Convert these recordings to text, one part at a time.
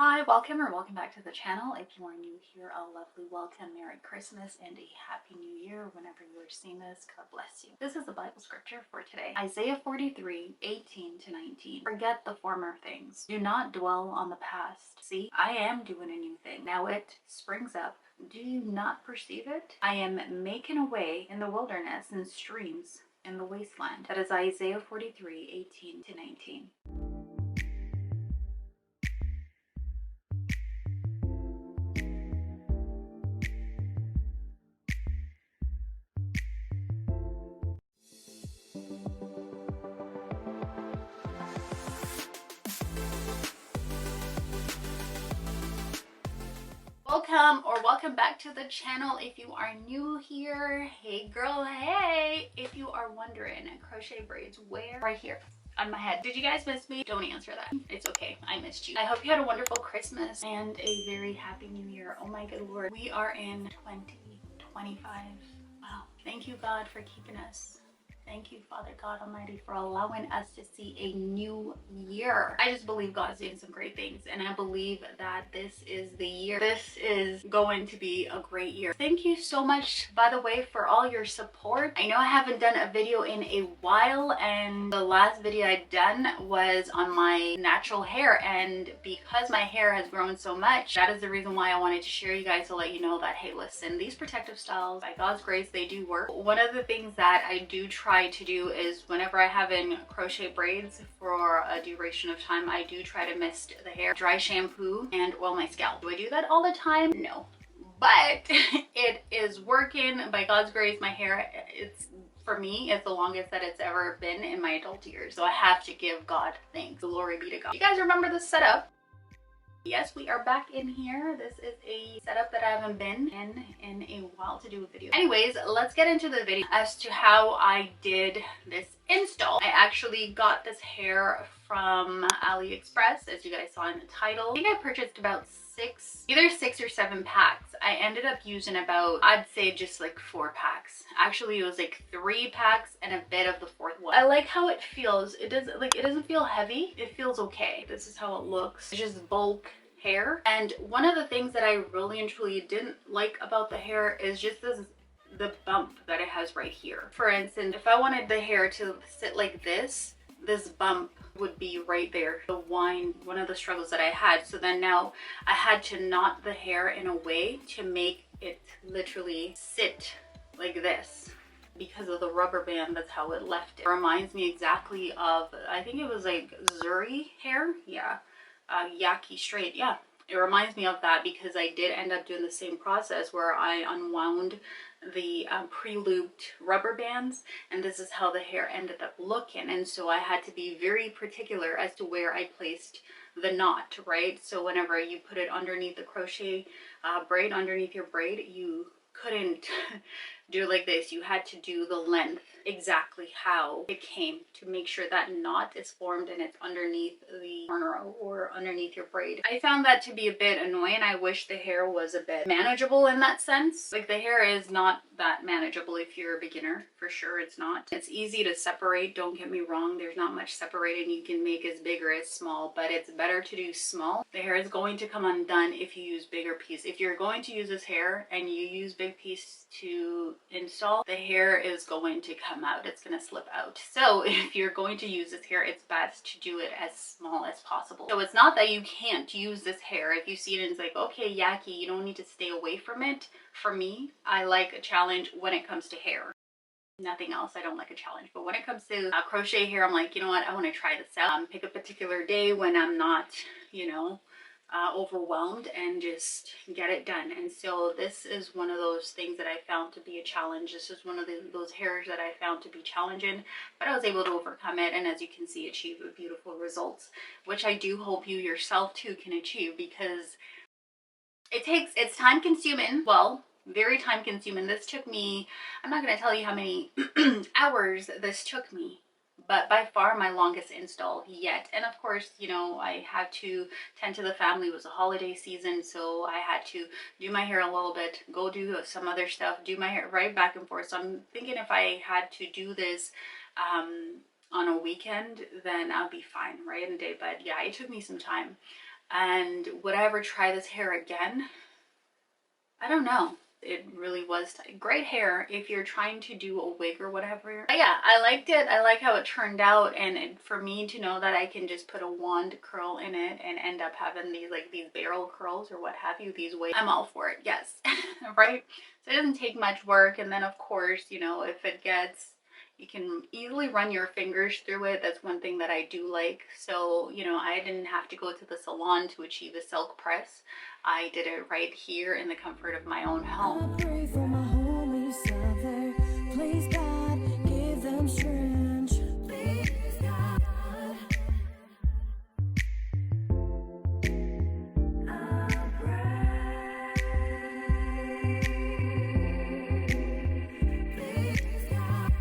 Hi, welcome back to the channel. If you are new here, a lovely welcome, Merry Christmas and a Happy New Year whenever you are seeing this. God bless you. This is the Bible scripture for today. Isaiah 43:18-19. Forget the former things. Do not dwell on the past. See, I am doing a new thing. Now it springs up. Do you not perceive it? I am making a way in the wilderness and streams in the wasteland. That is Isaiah 43:18-19. Welcome back to the channel. If you are new here, hey girl, hey. If you are wondering, crochet braids where? Right here on my head. Did you guys miss me? Don't answer that. It's okay, I missed you. I hope you had a wonderful Christmas and a very happy new year. Oh my good lord, we are in 2025. Wow, thank you God for keeping us. Thank you, Father God Almighty, for allowing us to see a new year. I just believe God's doing some great things, and I believe that this is the year. This is going to be a great year. Thank you so much, by the way, for all your support. I know I haven't done a video in a while, and the last video I'd done was on my natural hair, and because my hair has grown so much, that is the reason why I wanted to share you guys to let you know that, hey, listen, these protective styles, by God's grace, they do work. One of the things that I do try to do is whenever I have in crochet braids for a duration of time, I do try to mist the hair, dry shampoo, and oil my scalp. Do I do that all the time? No, but it is working. By God's grace, my hair, for me, it's the longest that it's ever been in my adult years, so I have to give God thanks. Glory be to God. You guys remember the setup? Yes, we are back in here. This is a setup that I haven't been in a while to do a video. Anyways, let's get into the video as to how I did this install. I actually got this hair from AliExpress, as you guys saw in the title. I think I purchased about either six or seven packs. I ended up using about, I'd say just like 4 packs. Actually, it was like 3 packs and a bit of the 4th one. I like how it feels. It doesn't feel heavy. It feels okay. This is how it looks. It's just bulk hair. And one of the things that I really and truly didn't like about the hair is just the bump that it has right here. For instance, if I wanted the hair to sit like this bump would be right there. One of the struggles that I had. So then now I had to knot the hair in a way to make it literally sit like this because of the rubber band. That's how it left it. It reminds me exactly of, I think it was like Zuri hair. Yeah. Yaki straight. Yeah. It reminds me of that because I did end up doing the same process where I unwound the pre-looped rubber bands, and this is how the hair ended up looking. And so I had to be very particular as to where I placed the knot, right? So whenever you put it underneath the crochet braid, underneath your braid, you couldn't do it like this. You had to do the length exactly how it came to make sure that knot is formed and it's underneath the cornrow or underneath your braid. I found that to be a bit annoying. I wish the hair was a bit manageable in that sense. Like, the hair is not that manageable if you're a beginner, for sure it's not. It's easy to separate, don't get me wrong. There's not much separating you can make as big or as small, but it's better to do small. The hair is going to come undone if you use bigger piece. If you're going to use this hair and you use big piece to install, the hair is going to come out. It's going to slip out. So if you're going to use this hair, it's best to do it as small as possible. So it's not that you can't use this hair. If you see it and it's like, okay, Yaki, you don't need to stay away from it. For me, I like a challenge when it comes to hair. Nothing else. I don't like a challenge. But when it comes to crochet hair, I'm like, you know what? I want to try this out. Pick a particular day when I'm not, you know, overwhelmed, and just get it done. And so this is one of those things that I found to be a challenge. This is one of those hairs that I found to be challenging, but I was able to overcome it, and as you can see, achieve beautiful results, which I do hope you yourself too can achieve, because it's time consuming. Well, very time consuming. This took me, I'm not going to tell you how many hours this took me, but by far my longest install yet. And of course, you know, I had to tend to the family. It was a holiday season, so I had to do my hair a little bit, go do some other stuff, do my hair right back and forth. So I'm thinking if I had to do this on a weekend, then I'll be fine, right, in a day. But yeah, it took me some time. And would I ever try this hair again? I don't know. It really was great hair if you're trying to do a wig or whatever. But yeah, I liked it. I like how it turned out, and for me to know that I can just put a wand curl in it and end up having these like these barrel curls or what have you, these waves, I'm all for it. Yes. Right? So it doesn't take much work. And then of course, you know, if it gets, you can easily run your fingers through it. That's one thing that I do like. So, you know, I didn't have to go to the salon to achieve a silk press. I did it right here in the comfort of my own home. I pray for my homies out there. Please God, give them strength. Please God. I pray. Please God.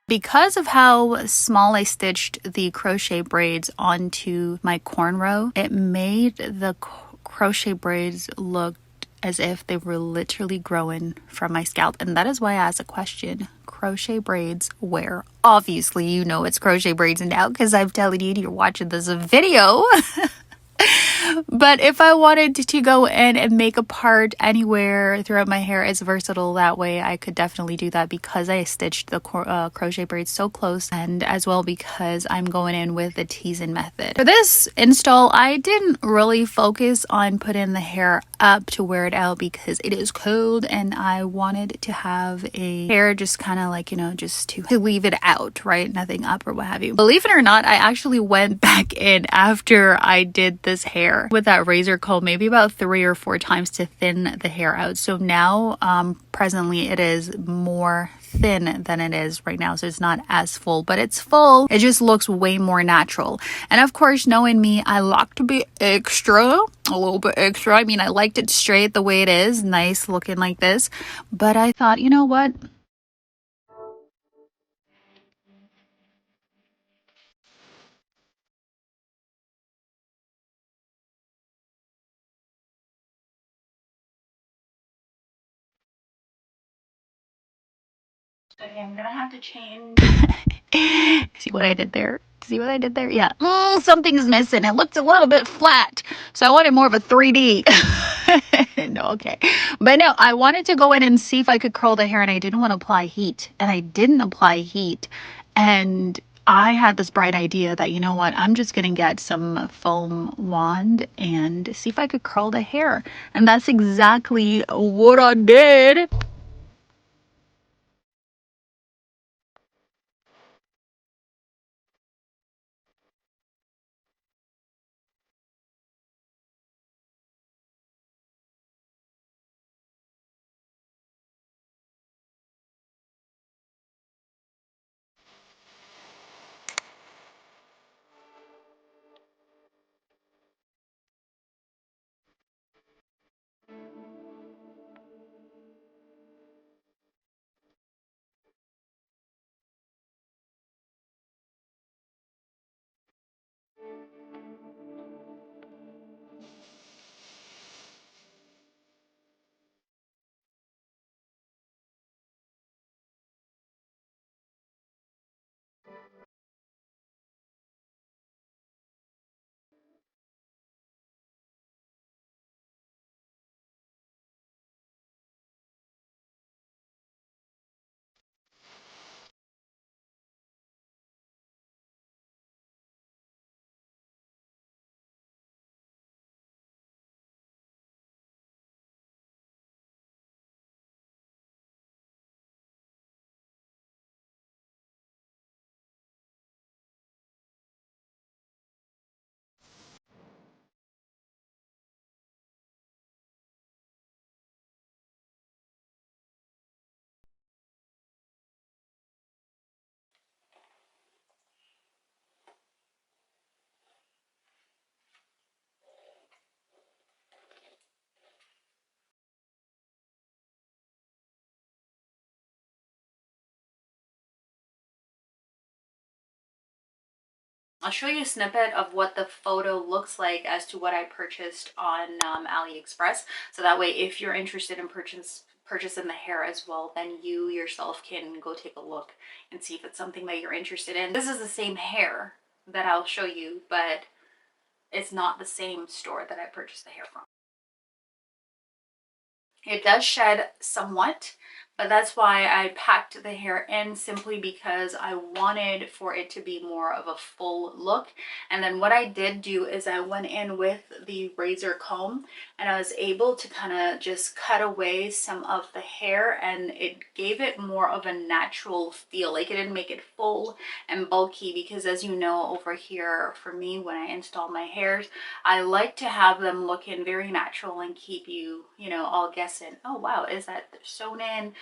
Because of how small I stitched the crochet braids onto my cornrow, it made the crochet braids look as if they were literally growing from my scalp. And that is why I asked a question, crochet braids where? Obviously, you know it's crochet braids now because I'm telling you, you're watching this video. But if I wanted to go in and make a part anywhere throughout my hair, it's versatile that way. I could definitely do that because I stitched the crochet braids so close, and as well because I'm going in with the teasing method. For this install, I didn't really focus on putting the hair up to wear it out because it is cold and I wanted to have a hair just kind of like, you know, just to leave it out, right? Nothing up or what have you. Believe it or not, I actually went back in after I did this hair with that razor comb maybe about 3 or 4 times to thin the hair out. So now presently it is more thin than it is right now, so it's not as full, but it's full. It just looks way more natural. And of course, knowing me, I like to be extra, a little bit extra. I mean, I liked it straight the way it is, nice looking like this, but I thought, you know what, okay, I'm gonna have to change. See what I did there? See what I did there? Yeah. Something's missing. It looked a little bit flat. So I wanted more of a 3D. No, okay. But no, I wanted to go in and see if I could curl the hair and I didn't want to apply heat. And I didn't apply heat. And I had this bright idea that, you know what, I'm just going to get some foam wand and see if I could curl the hair. And that's exactly what I did. I'll show you a snippet of what the photo looks like as to what I purchased on AliExpress. So that way, if you're interested in purchasing the hair as well, then you yourself can go take a look and see if it's something that you're interested in. This is the same hair that I'll show you, but it's not the same store that I purchased the hair from. It does shed somewhat, but that's why I packed the hair in, simply because I wanted for it to be more of a full look. And then what I did do is I went in with the razor comb and I was able to kind of just cut away some of the hair, and it gave it more of a natural feel. Like, it didn't make it full and bulky, because as you know, over here for me, when I install my hairs, I like to have them looking very natural and keep you, you know, all guessing, oh wow, is that sewn in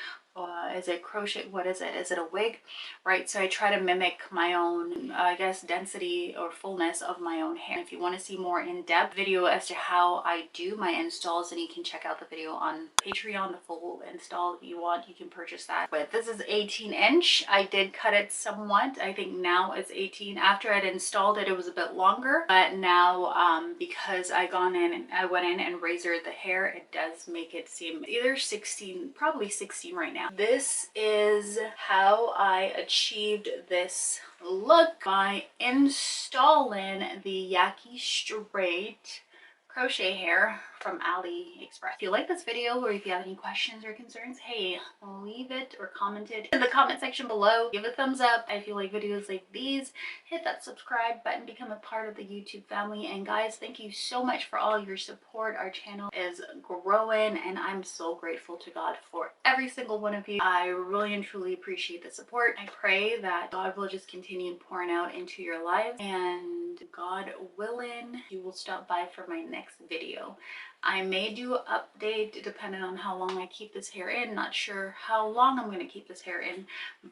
is it crochet, what is it, is it a wig, right? So I try to mimic my own I guess density or fullness of my own hair. If you want to see more in-depth video as to how I do my installs, then you can check out the video on Patreon, the full install. If you want, you can purchase that. But this is 18-inch. I did cut it somewhat. I think now it's 18. After I'd installed it, it was a bit longer, but now because I went in and razored the hair, it does make it seem either 16, probably 16 right now. This is how I achieved this look by installing the Yaki Straight crochet hair from AliExpress. If you like this video or if you have any questions or concerns, hey, leave it or comment it in the comment section below. Give a thumbs up if you like videos like these. Hit that subscribe button, become a part of the YouTube family. And guys, thank you so much for all your support. Our channel is growing and I'm so grateful to God for every single one of you. I really and truly appreciate the support. I pray that God will just continue pouring out into your lives, and God willing, you will stop by for my next video. I may do an update depending on how long I keep this hair in. Not sure how long I'm going to keep this hair in,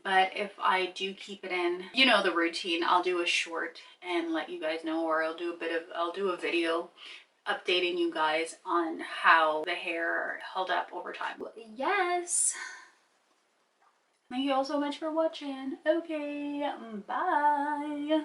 but if I do keep it in, you know the routine, I'll do a short and let you guys know, or I'll do a video updating you guys on how the hair held up over time. Yes. Thank you all so much for watching. Okay, bye.